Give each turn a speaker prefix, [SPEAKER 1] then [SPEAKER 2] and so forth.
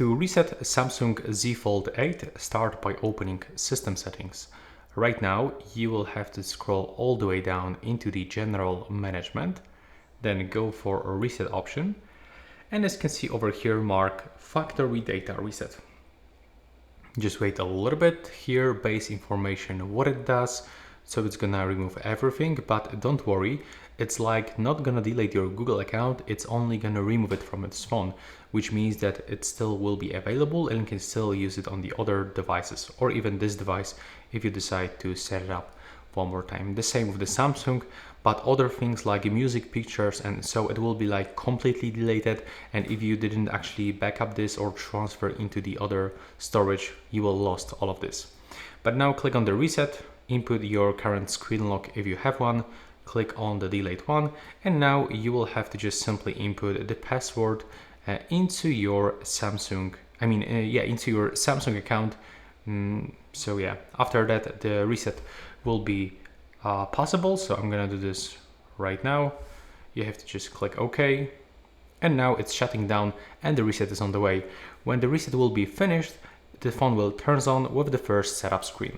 [SPEAKER 1] To reset Samsung Z Fold 8, start by opening System Settings. Right now, you will have to scroll all the way down into the General Management, then go for a Reset option, and as you can see over here, mark Factory Data Reset. Just wait a little bit here, base information, what it does. So it's gonna remove everything, but don't worry, it's like not gonna delete your Google account, it's only gonna remove it from its phone, which means that it still will be available and you can still use it on the other devices or even this device if you decide to set it up one more time. The same with the Samsung, but other things like music, pictures, and so it will be like completely deleted, and if you didn't actually backup this or transfer into the other storage, you will lost all of this. But now click on the reset, input your current screen lock if you have one, click on the delete one, and now you will have to just simply input the password into your Samsung, into your Samsung account. So yeah, after that the reset will be possible. So I'm gonna do this right now. You have to just click OK, and now it's shutting down and the reset is on the way. When the reset will be finished, the phone will turn on with the first setup screen.